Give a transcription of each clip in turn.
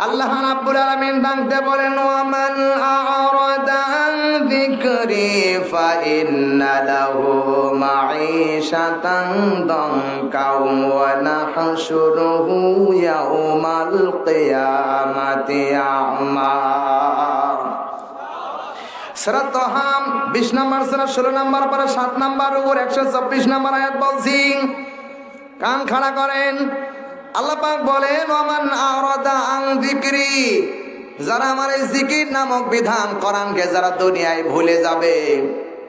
আল্লাহ রাব্বুল আলামিন ডাকতে বলেন, ওয়ামান আ'রাদা আন যিকরি ফাইন্না লাহু মাঈশাতান দানকাও ওয়া নাহশুরুহু ইয়াওমাল কিয়ামাতি আ'মা। সূরা তাহা 20 নম্বর সূরা 16 নম্বর পারা 7 নম্বর উপর 124 নম্বর আয়াত বলছি, কান খাড়া করেন। আল্লাহ পাক বলেন, ওয়ামান আ'রাদা আন যিকরি, যারা আমার এই জিকির নামক বিধান কোরআনকে যারা দুনিয়ায় ভুলে যাবে,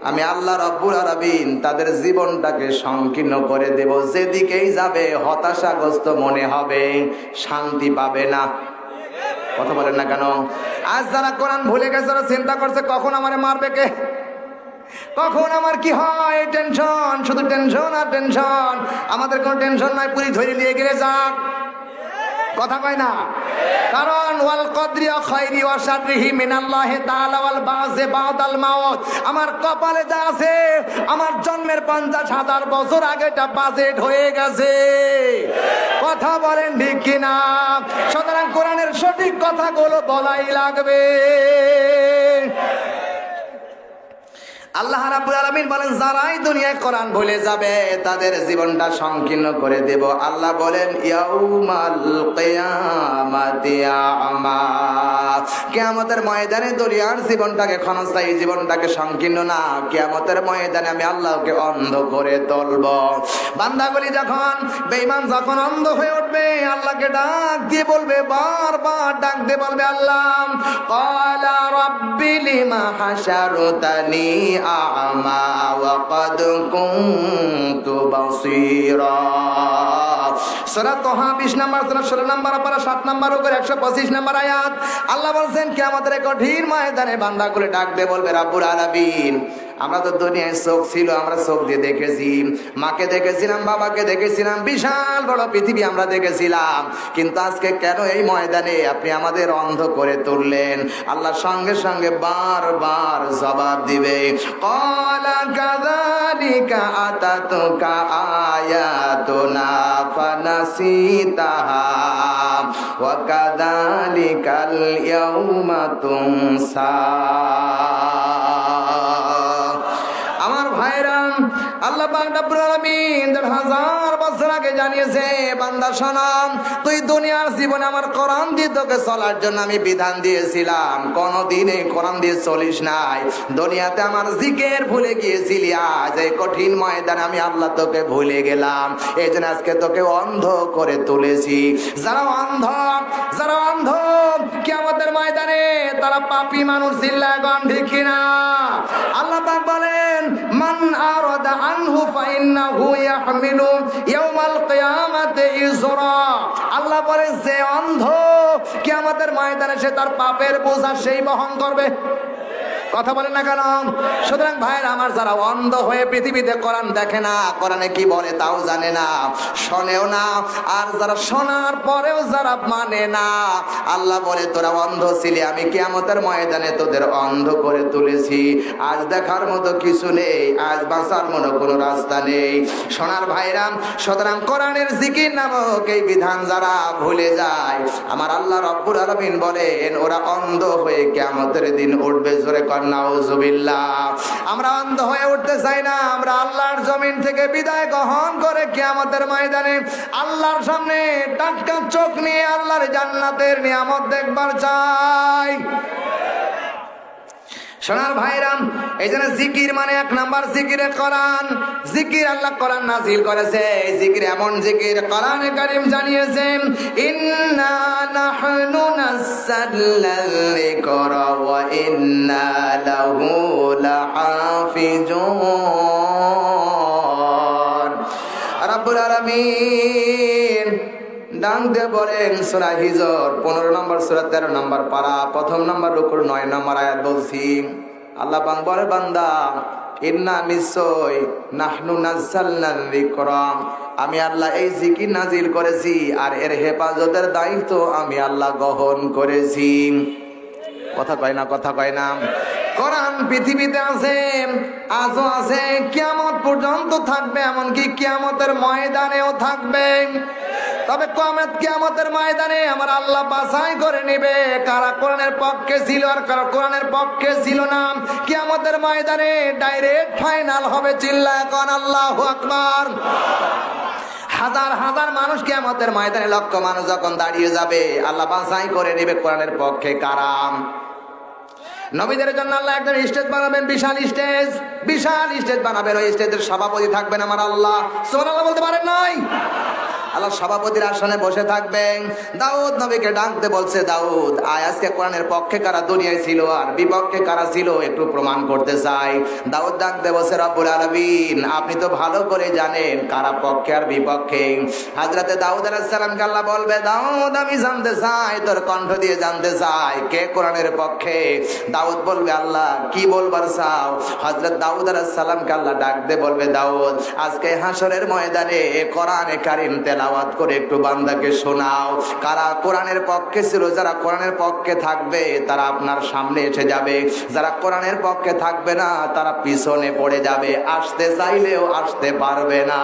আমি আল্লাহ রাব্বুল আলামিন তাদের জীবনটাকে সংকীর্ণ করে দেব। যেদিকেই যাবে হতাশাগ্রস্ত মনে হবে, শান্তি পাবে না। কথা বলেন না কেন? আজ যারা কোরআন ভুলে গেছে, যারা চিন্তা করছে কখন আমারে মারবে কে, কখন আমার কি হয়, টেনশন, শুধু টেনশন আর টেনশন। আমাদের কোনো টেনশন নাই, পুরি ধরে নিয়ে গেলে যাক। কথা কয় না? কারণ ওয়াল কদরি ওয়া খাইরি ওয়া শাররিহি মিনাল্লাহি তাআলা ওয়াল বাযে বাদাল মাউত, আমার কপালে যা আছে আমার জন্মের 50,000 বছর আগে এটা বাজেট হয়ে গেছে। কথা বলেন ঠিক কিনা? সুতরাং কোরআনের সঠিক কথাগুলো বলাই লাগবে। আল্লাহ রাব্বুল আলামিন বলেন, যারাই দুনিয়ায় কোরআন ভুলে যাবে তাদের জীবনটা সংকীর্ণ করে দেব। আল্লাহ বলেন, ইয়াউমাল কিয়ামাতি আ'মা, কিয়ামতের ময়দানে দুনিয়ার জীবনটাকে ক্ষণস্থায়ী জীবনটাকে সংকীর্ণ না, কিয়ামতের ময়দানে আমি আল্লাহকে অন্ধ করে তুলব। বান্দাগুলি যখন, বেঈমান যখন অন্ধ হয়ে উঠবে, আল্লাহকে ডাক দিয়ে বলবে, বারবার ডাক দিয়ে বলবে, আল্লাহ ক্বালা রাব্বি লিমা হাশারতানি আ'মা ওয়া ক্বাদ কুনতু বাসীরা। সূরা তাহা 20 নম্বর সূরা 16 নম্বর পারা 7 নম্বর উপর 125 নম্বর আয়াত। আল্লাহ বলেন, কিয়ামতের কঠিন ময়দানে বান্দাগুলো ডাক দিয়ে বলবে, রাব্বুল আলামিন, আমরা তো দুনিয়ায় চোখ ছিল, আমরা চোখ দিয়ে দেখেছি, মাকে দেখেছিলাম, বাবাকে দেখেছিলাম, বিশাল বড় পৃথিবী আমরা দেখেছিলাম, কিন্তু আজকে কেন এই ময়দানে আপনি আমাদের অন্ধ করে তুললেন? আল্লাহ সঙ্গে সঙ্গে বারবার জবাব দিবে, ক্বালা কাযালিকা আতাতুকা আয়াতুনা ফানাসিতাহা ওয়া কাযালিকাল ইয়াউমা তুনসা। আমার ভাইরা, আল্লাহ পাক রব্বুল আলামিন 1000 বছর আগে জানিয়েছে, বান্দা শোনো, তুই দুনিয়ার জীবনে আমার কোরআন দিয়ে তোকে চলার জন্য আমি বিধান দিয়েছিলাম, কোনদিন এই কোরআন দিয়ে চলিস নাই, দুনিয়াতে আমার জিকির ভুলে গিয়েছিলি, আজ এই কঠিন ময়দানে আমি আল্লাহ তোকে ভুলে গেলাম, এই জন্য আজকে তোকে অন্ধ করে তুলেছি। যারা অন্ধ কিয়ামতের ময়দানে তারা পাপী মানুষ, চিল্লায় গান ঠিক কিনা? আল্লাহ পাক বলেন, মান আরাদা আনহু ফাইন্নাহু ইয়াহমিলু ইয়াওমাল কিয়ামাতি ইজরা। আল্লাহ বলেন, যে অন্ধ কিয়ামতের ময়দানে সে তার পাপের বোঝা সেই বহন করবে। কথা বলেন না কেন? সুতরাং ভাইরা আমার, যারা অন্ধ হয়ে পৃথিবীতে কোরআন দেখে না, কোরআনে কি বলে তাও জানে না, শোনেও না, আর যারা শোনার পরেও যারা মানে না, আল্লাহ বলে, তোরা অন্ধ ছিলি, আমি কিয়ামতের ময়দানে তোদের অন্ধ করে তুলেছি। আজ দেখার মতো কিছু নেই, আজ বাঁচার মতো কোনো রাস্তা নেই। শোনার ভাইরা, সুতরাং কোরআনের জিকির নামক এই বিধান যারা ভুলে যায়, আমার আল্লাহ রাব্বুল আলামিন বলেন, ওরা অন্ধ হয়ে কিয়ামতের দিন উঠবে। জোরে নাউজুবিল্লাহ। আমরা অন্ধ হয়ে উঠতে চাই না, আমরা আল্লাহর জমিন থেকে বিদায় গ্রহণ করে কিয়ামতের ময়দানে আল্লাহর সামনে টাটকা চোখ নিয়ে আল্লাহর জান্নাতের নিয়ামত দেখবার চাই। সোনার ভাইরাম, এই জন্য জিকির মানে 1 নাম্বার জিকিরে কোরআন। জিকির আল্লাহ কোরআন নাজিল করেছে, জিকির এমন জিকির কোরআনে কারীম জানিয়েছেন, ইন্না নাহনু নাযালনাল যিকরা ওয়া ইন্না লাহু লাহাফিজুন। রাব্বুল আলামিন ডাক দিয়ে বলেন, সূরা হিজর 15 নম্বর সূরা 13 নম্বর পারা 1ম নম্বর রুকুর 9 নম্বর আয়াত বলছি, আল্লাহ পাক বলে, বান্দা, ইন্না নিশ্চয় নাহনু নাযালনাল যিকরা, আমি আল্লাহ এই জিকির নাজিল করেছি, আর এর হেফাজতের দায়িত্ব আমি আল্লাহ গ্রহণ করেছি। কথা কয় না? কথা কয় না? কোরআন পৃথিবীতে আছে, আজও আছে, কিয়ামত পর্যন্ত থাকবে, এমনকি কিয়ামতের ময়দানেও থাকবে। তবে কিয়ামতের ময়দানে আমার আল্লাহ বাছাই করে নেবে কারা কোরআনের পক্ষে ছিল আর কারা কোরআনের পক্ষে ছিল না। কিয়ামতের ময়দানে ডাইরেক্ট ফাইনাল হবে, চিল্লায় কোন আল্লাহু আকবার। হাজার হাজার মানুষ কিয়ামতের ময়দানে, লক্ষ মানুষ যখন দাঁড়িয়ে যাবে, আল্লাহ বাছাই করে নেবে কোরআনের পক্ষে কারা। নবীদের জন্য আল্লাহ একজন স্টেজ বানাবেন, বিশাল স্টেজ বানাবেন। ওই স্টেজের সভাপতি থাকবেন আমার আল্লাহ। সুবহানাল্লাহ বলতে পারেন নাই? আল্লাহ সভাপতির আসনে বসে থাকবেন। দাউদ নবীকে ডাকতে বলছে, দাউদ আয় আজকে কোরআনের পক্ষে কারা দুনিয়ায় ছিল আর বিপক্ষে কারা ছিল একটু প্রমাণ করতে চাই। দাউদ ডাকতে বলছে, রব্বুল আলামিন আপনি তো ভালো করে জানেন কারা পক্ষে আর বিপক্ষে। হযরতে দাউদ আলাইহিস সালামকে আল্লাহ বলবে, দাউদ আমি জানতে চাই, তোর কণ্ঠ দিয়ে জানতে চাই কে কোরআনের পক্ষে। দাউদ বলবে, আল্লাহ কি বলবার চাও? হযরত দাউদ আলাইহিস সালামকে আল্লাহ ডাকতে বলবে, দাউদ আজকে হাসরের ময়দানে কোরআনে কারীম তেলাওয়াত করে একটু বান্দাকে শোনাও কারা কোরআনের পক্ষে ছিল। যারা কোরআনের পক্ষে থাকবে তারা আপনার সামনে এসে যাবে, যারা কোরআনের পক্ষে থাকবে না তারা পিছনে পড়ে যাবে, আসতে চাইলেও আসতে পারবে না।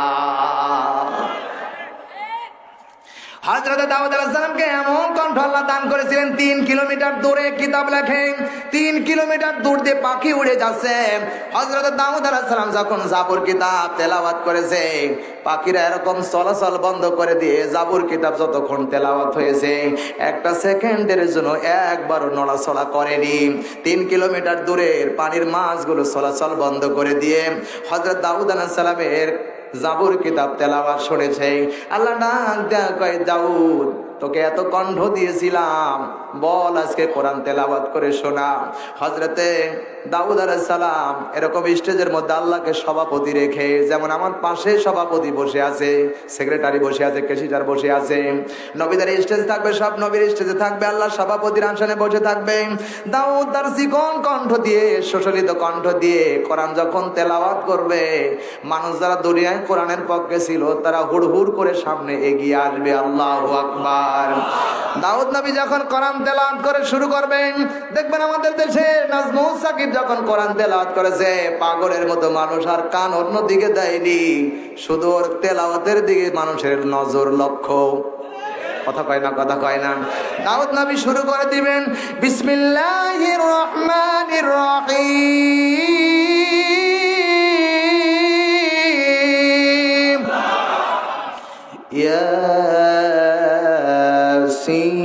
হযরত দাউদ আলাইহিস সালামকে এমন কণ্ঠ আল্লাহ দান করেছিলেন, 3 কিলোমিটার দূরে কিতাব লেখেন 3 কিলোমিটার দূর দিয়ে পাখি উড়ে যাচ্ছে। হযরত দাউদ আলাইহিস সালাম যখন জাবুর কিতাব তেলাওয়াত করেছে, পাখিরা এরকম চলাচল বন্ধ করে দিয়ে জাবুর কিতাব যতক্ষণ তেলাওয়াত হয়েছে একটা সেকেন্ডের জন্য একবারও নড়াচড়া করেনি। 3 কিলোমিটার দূরের পানির মাছগুলো চলাচল বন্ধ করে দিয়ে হযরত দাউদ আলাইহিস সালামের জাবুর কিতাব তেলাওয়াত শুনেছে। আল্লাহ ডাক দেয়া কয়, দাউদ তোকে এত কণ্ঠ দিয়েছিলাম, বল আজকে কোরআন তেলাওয়াত করে শোনা। হযরতে দাউদ আলাইহিস সালাম এরকম স্টেজের মধ্যে আল্লাহকে সভাপতি রেখে, যেমন আমার পাশে সভাপতি বসে আছে, সেক্রেটারি বসে আছে, ক্যাশিয়ার বসে আছে, নবীদের স্টেজ থাকবে, সব নবীর স্টেজে থাকবে, আল্লাহ সভাপতির আসনে বসে থাকবে। দাউদ তার চিকন কণ্ঠ দিয়ে, সুশোভিত কণ্ঠ দিয়ে কোরআন যখন তেলাওয়াত করবে, মানুষ যারা দুনিয়ায় কোরআনের পক্ষে ছিল তারা হুড়হুড় করে সামনে এগিয়ে আসবে। আল্লাহু আকবার। দাউদ নবী যখন কোরআন তেলাওয়াত করে শুরু করবেন, দেখবেন আমাদের দেশে নাজমুস সাকিব যখন কোরআন তেলাওয়াত করেছে, পাগলের মতো মানুষ আর কান অন্য দিকে দেয়নি, শুধু ওর তেলাওয়াতের দিকে মানুষের নজর লক্ষ্য। কথা কয় না, কথা কয় না। দাউদ নবী শুরু করে দিবেন, বিসমিল্লাহির রহমানির রহিম, ইয়াসিন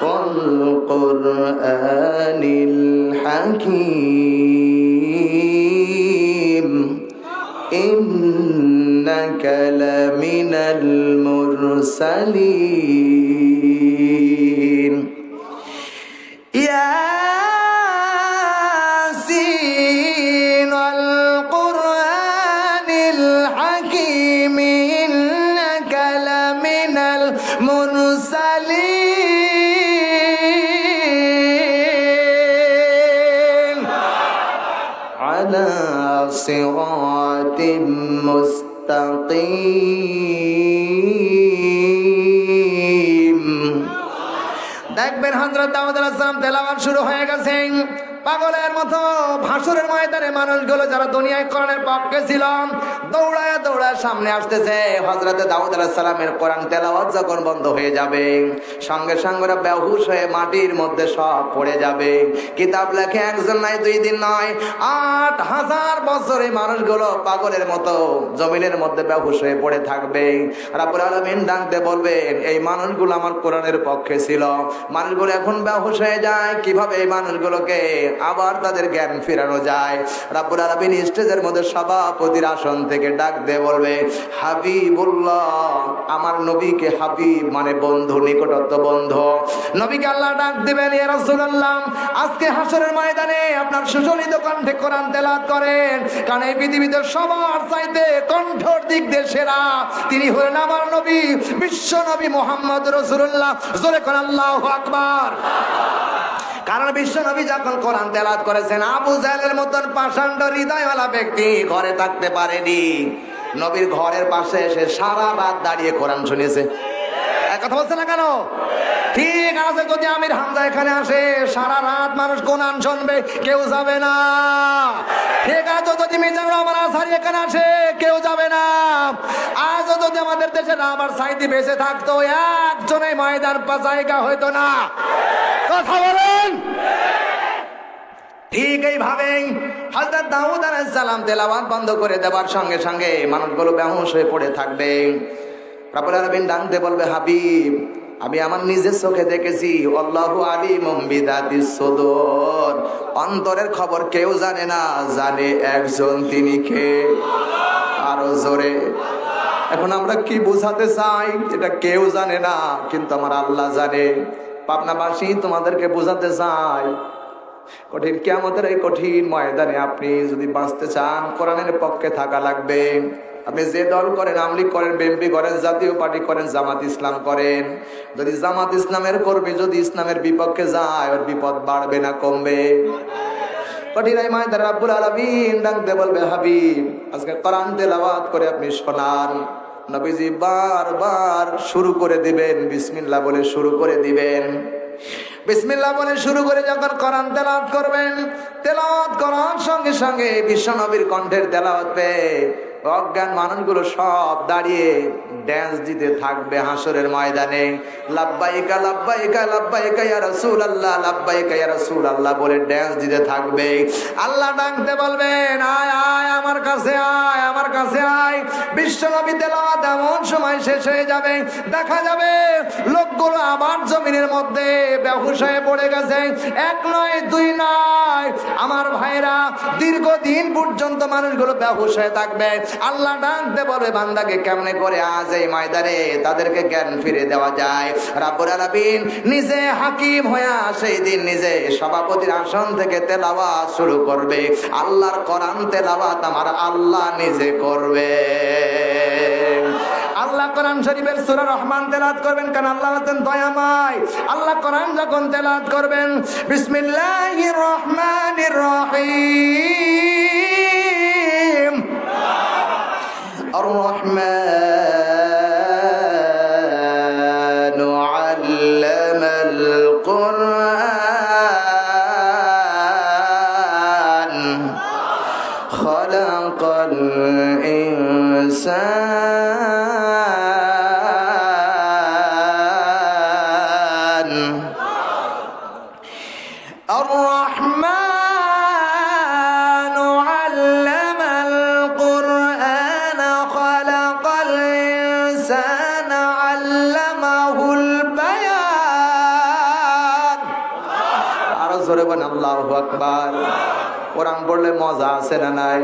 ওয়াল কুরআনিল হাকীম ইন্নাকা লামিনাল মুরসালিন ইয়াসিন ওয়াল কুরআনিল হাকীম ইন্নাকা লামিনাল মুরসালিন আলা সিরাতিম মুস্তাকিম। দেখবেন হযরত দাউদ আলাইহিস সালাম তেলাওয়াত শুরু হয়ে গেছে। পাগলের মতো ভাসুরের ময়দানে মানুষগুলো যারা দুনিয়ায় কোরআনের পক্ষে ছিল দৌড়ায় দৌড়ায় সামনে আসতেছে। হযরতে দাউদ আলাইহিস সালামের কোরআন তেলাওয়াত যখন বন্ধ হয়ে যাবে, সঙ্গে সঙ্গে ওরা বেহুশ হয়ে মাটির মধ্যে সব পড়ে যাবে। কিতাব লেখে একজন নয়, 2 দিন নয়, 8000 বছর এই মানুষগুলো পাগলের মতো জমিনের মধ্যে বেহুশ হয়ে পড়ে থাকবে। রব্বুল আলামিন ডাকতে বলবেন, এই মানুষগুলো আমার কোরআনের পক্ষে ছিল, মানুষগুলো এখন বেহুশ হয়ে যায়, কিভাবে এই মানুষগুলোকে আবার তাদের জ্ঞান ফেরানো যায়? রব্বুল আলামিন স্টেজের মধ্যে সভাপতির আসন থেকে ডাক দিয়ে বলবে, হাবিবুল্লাহ, আমার নবীকে হাবিব মানে বন্ধু, নিকটত্ব বন্ধু। নবীকে আল্লাহ ডাক দিবেন, ইয়া রাসূলুল্লাহ, আজকে হাসরের ময়দানে আপনার সুশোভিত কণ্ঠে কোরআন তেলাওয়াত করেন, কারণ এই পৃথিবীতে সবার চাইতে কণ্ঠর দিক দিয়ে সেরা তিনি হলেন আমার নবী, বিশ্ব নবী মুহাম্মদ রাসূলুল্লাহ। জোরে কোন আল্লাহু আকবার। কারণ বিশ্ব নবী যখন কোরআন তেলাওয়াত করেছেন, আবু জাহেলের মতন পাষাণ্ড হৃদয়ওয়ালা ব্যক্তি ঘরে থাকতে পারেনি, নবীর ঘরের পাশে এসে সারা রাত দাঁড়িয়ে কোরআন শুনেছে। কথা বলছে না কেন? ঠিক আছে, যদি আমির হামজা এখানে আসে সারা রাত মানুষ কোরআন শুনবে, কেউ যাবে না। ঠিক আছে, যদি মিজানুর রহমান আজহারী এখানে আসে কেউ যাবে না। আজ যদি আমাদের দেশে রাবার সাইদি বেঁচে থাকতো, একজনের ময়দান পা জায়গা হইতো না। কথা বলেন। ঠিক এইভাবেই হযরত দাউদ আলাইহিস সালাম তেলাওয়াত বন্ধ করে দেওয়ার সঙ্গে সঙ্গে মানুষগুলো বেহুশ হয়ে পড়ে থাকবে। রব্বুল আলামিন ডাকতে বলবে, হাবিব আমি আমার নিজের চোখে দেখেছি, আল্লাহু আলিমুম বিদাতিস সুদূর, অন্তরের খবর কেউ জানে না, জানে একজন, তিনি কে? আরো জোরে। এখন আমরা কি বোঝাতে চাই? এটা কেউ জানে না, কিন্তু আমার আল্লাহ জানে। পাবনাবাসী তোমাদেরকে বোঝাতে চাই, কঠিন কিয়ামতের এই কঠিন ময়দানে আপনি যদি বাঁচতে চান, কোরআনের পক্ষে থাকা লাগবে। আপনি যে দল করেন, আওয়ামী লীগ করেন, বিএনপি করেন, জাতীয় পার্টি করেন, জামাত ইসলাম করেন, যদি জামাত ইসলামের কর্মী যদি ইসলামের বিপক্ষে যায়, ওর বিপদ বাড়বে না কমবে? কঠিন এই ময়দানে রব্বুল আলামিন ডাকতে বলবে, হাবিব আজকে কোরআন তেলাওয়াত করে আপনি শোনান। নবীজি বারবার শুরু করে দিবেন, বিসমিল্লাহ বলে শুরু করে দিবেন। বিসমিল্লাহ বলে শুরু করে যখন কোরআন তেলাওয়াত করবেন, তেলাওয়াত করার সঙ্গে সঙ্গে বিশ্ব নবীর কণ্ঠের তেলাওয়াত পেয়ে অজ্ঞান মানুষগুলো সব দাঁড়িয়ে ড্যান্স দিতে থাকবে হাসরের ময়দানে। লাব্বাইকা লাব্বাইকা লাব্বাইকা ইয়া রাসূলুল্লাহ, লাব্বাইকা ইয়া রাসূলুল্লাহ বলে ড্যান্স দিতে থাকবে। আল্লাহ ডাকতে বলবেন, আয় আয় আমার কাছে আয়, আমার কাছে আয়। বিশ্বনবী তেলাওয়াত এমন সময় শেষ হয়ে যাবে, দেখা যাবে লোকগুলো আবার জমিনের মধ্যে বেহুশ হয়ে পড়ে গেছে। এক নয়, দুই নয়, আমার ভাইরা দীর্ঘদিন পর্যন্ত মানুষগুলো বেহুশ হয়ে থাকবে। আল্লাহ ডাকতে বলে, বান্দাকে কেমনে করে আজ এই ময়দানে তাদেরকে জ্ঞান ফিরে দেওয়া যায়। রব্বুল আলামিন নিজে হাকিম হয়ে সেই দিন নিজে সভাপতির আসন থেকে তেলাওয়াত শুরু করবে। আল্লাহর কোরআন তেলাওয়াত আমার আল্লাহ নিজে করবে। আল্লাহ কোরআন শরীফের সূরা রহমান তেলাওয়াত করবেন, কারণ আল্লাহ হচ্ছেন দয়াময়। আল্লাহ কোরআন যখন তেলাওয়াত করবেন, বিসমিল্লাহির রহমানির রহিম, الرحمن علم القرآن خلق الإنسان الرحمن আল্লাহু আকবার। কোরআন পড়লে মজা আছে না নাই?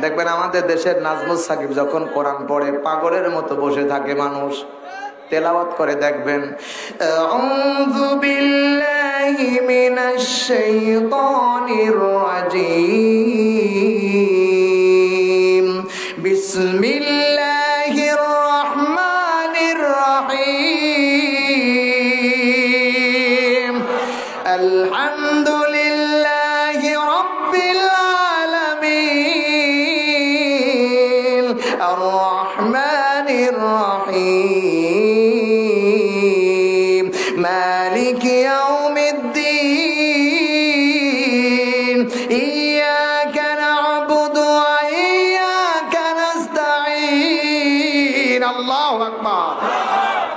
দেখবেন আমাদের দেশের নাজমুস সাকিব যখন কোরআন পড়ে পাগলের মতো বসে থাকে মানুষ, তেলাওয়াত করে দেখবেন, আউযু বিল্লাহি মিনাশ শাইতানির রাজীম, বিসমিল্লাহির রহমানির রহিম, আলহামদুলিল্লাহি রাব্বিল আলামিন, আর রহমানির রহিম, মালিকি ইয়াউমিদ্দিন, ইয়্যাকা না'বুদু ওয়া ইয়্যাকা নাস্তাঈন। আল্লাহু আকবার।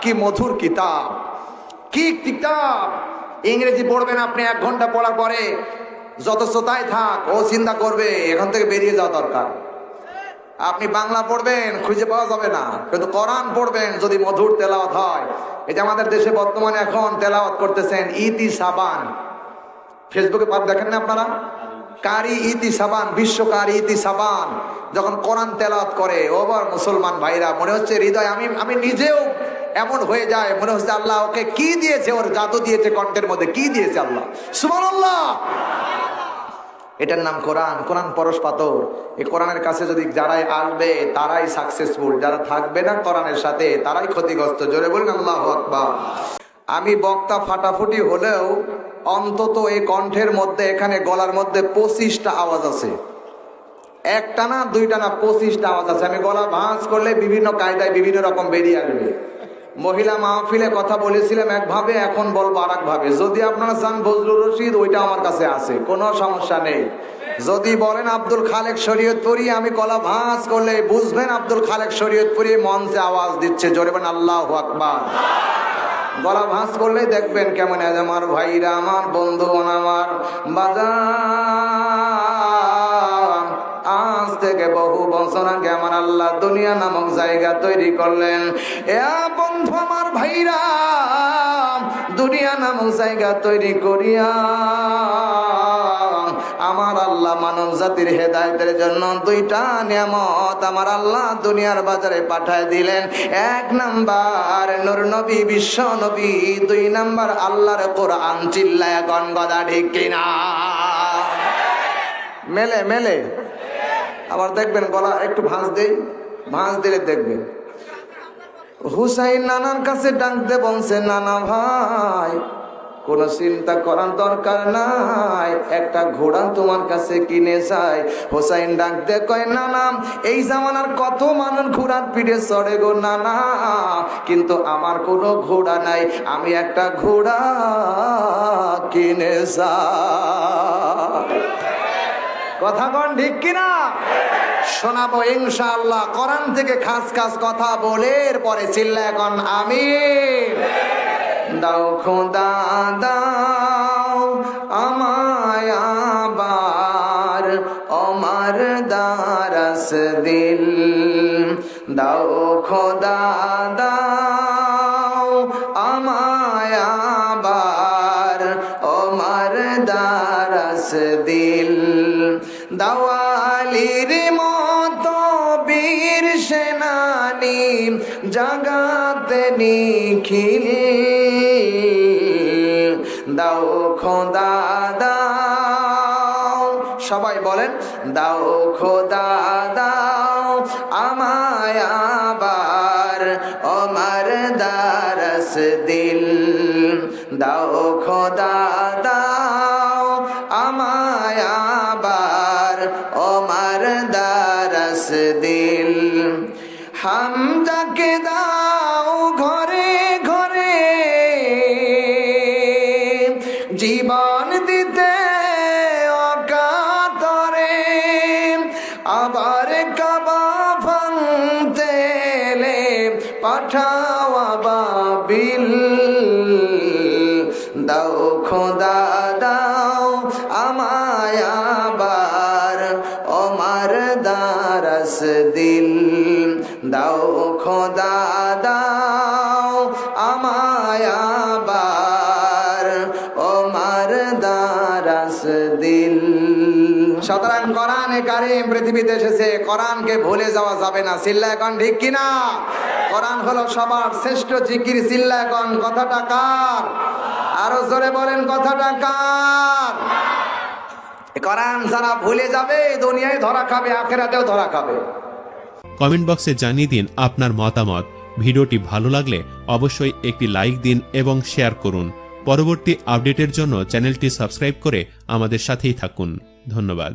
কি মধুর কিতাব, কি কিতাব! ইংরেজি পড়বেন আপনি, 1 ঘন্টা পড়ার পরে যত শ্রোতায় থাক ও চিন্তা করবে এখান থেকে বেরিয়ে যাওয়া দরকার। আপনি বাংলা পড়বেন খুঁজে পাওয়া যাবে না, কিন্তু কোরআন পড়বেন যদি মধুর তেলাওয়াত হয়। এই যে আমাদের দেশে বর্তমানে এখন তেলাওয়াত করতেছেন ইতি সাবান, ফেসবুকে দেখেন না আপনারা? কারি ইতি সাবান, বিশ্ব কারি ইতি সাবান যখন কোরআন তেলাওয়াত করে, ওবার মুসলমান ভাইরা মনে হচ্ছে হৃদয়, আমি নিজেও এমন হয়ে যায়, মনে হচ্ছে আল্লাহ ওকে কি দিয়েছে, ওর জাদু দিয়েছে, কণ্ঠের মধ্যে কি দিয়েছে আল্লাহ। সুবহানাল্লাহ। এটার নাম কোরআন। কোরআন পরশ পাথর। এই কোরআনের কাছে যদি যারাই আসবে তারাই সাকসেসফুল, যারা থাকবে না কোরআনের সাথে তারাই ক্ষতিগ্রস্ত। জোরে বলুন আল্লাহু আকবার। আমি বক্তা ফাটাফুটি হলেও অন্তত এই কণ্ঠের মধ্যে, এখানে গলার মধ্যে 25টা আওয়াজ আছে। একটা না, দুইটা না, 25টা আওয়াজ আছে। আমি গলা ভাঁজ করলে বিভিন্ন কায়দায় বিভিন্ন রকম বেরিয়ে আসবে। মহিলা মাহফিলে কথা বলেছিলাম একভাবে, এখন বলবো আর একভাবে। যদি আপনারা চান ফজলুর রশিদ, ওইটা আমার কাছে আছে, কোনো সমস্যা নেই। যদি বলেন আব্দুল খালেক শরীয়তপুরি, আমি কলা ভাঁজ করলে বুঝবেন আব্দুল খালেক শরীয়তপুরি মঞ্চে আওয়াজ দিচ্ছে, জোরে বলেন আল্লাহু আকবার। গলা ভাঁজ করলে দেখবেন কেমন। আমার ভাইরা, আমার বন্ধু, আমার বাজার, আজ থেকে বহু বছর আগে আমার আল্লাহ দুনিয়া নামক জায়গা তৈরি করলেন। এ বন্ধু, আমার ভাইরা, দুনিয়া নামক জায়গা তৈরি করিয়া আমার আল্লাহ মানব জাতির হেদায়েতের জন্য দুইটা নিয়ামত আমার আল্লাহ দুনিয়ার বাজারে পাঠায় দিলেন। এক নাম্বার নূর নবী, বিশ্ব নবী। দুই নাম্বার আল্লাহর কোরআন। চিল্লায় গনগদা ঠিক কিনা? মেলে মেলে। আবার দেখবেন গলা একটু ভাঁজ দেই, ভাঁজ দিলে দেখবেন হুসাইন নানার কাছে ডাকতে বলছে, নানা ভাই কোনো চিন্তা করার দরকার নাই, একটা ঘোড়া তোমার কাছে কিনে চাই। হোসাইন ডাকতে কয়, নানা এই জামানার কত মানুষ ঘোড়ার পিঠে চড়ে গো নানা, কিন্তু আমার কোনো ঘোড়া নাই, আমি একটা ঘোড়া কিনে চাই। কথা কন ঠিক কিনা? শোনাবো ইনশাআল্লাহ কোরআন থেকে খাস খাস কথা বলে, এরপরে চিল্লায় এখন আমিন। দাও খোদা দাও আমায় আবার আমার দারাস দিল, দাও খোদা দাও আমায় আবার আমার দারাস দিল, দাওয়ালির মতো বীর সেনানি জাগাতে নিখিল, দাও খোদা দাও। সবাই বলেন, দাও খোদা দাও আমায় আবার আমার দারাস দিল, দাও খোদা দাও আমায় আবার আমার দারাস দিল। হামদাকে দাও ঘরে ঘরে জীবন দিতে অকাতরে, আবার কাবা ভাঙতে এলে পাঠাও আবাবিল, দাও খোদা দাও আমায় আবার আমার দারাস দিল, দাও খোদা দাও আমায় আবার আমার দারাস দিল। সুতরাং কোরআনে কারীম পৃথিবীতে এসেছে, কোরআনকে ভুলে যাওয়া যাবে না। চিল্লায় কোন ঠিক কিনা? কোরআন হলো সবার শ্রেষ্ঠ জিকির। চিল্লায় কোন কথাটা কার? আরো জোরে বলেন কথাটা কার? কোরআন যারা ভুলে যাবে দুনিয়ায় ধরা খাবে, আখিরাতেও ধরা খাবে। কমেন্ট বক্সে জানিয়ে দিন আপনার মতামত। ভিডিওটি ভালো লাগলে অবশ্যই একটি লাইক দিন এবং শেয়ার করুন। পরবর্তী আপডেটের জন্য চ্যানেলটি সাবস্ক্রাইব করে আমাদের সাথেই থাকুন। ধন্যবাদ।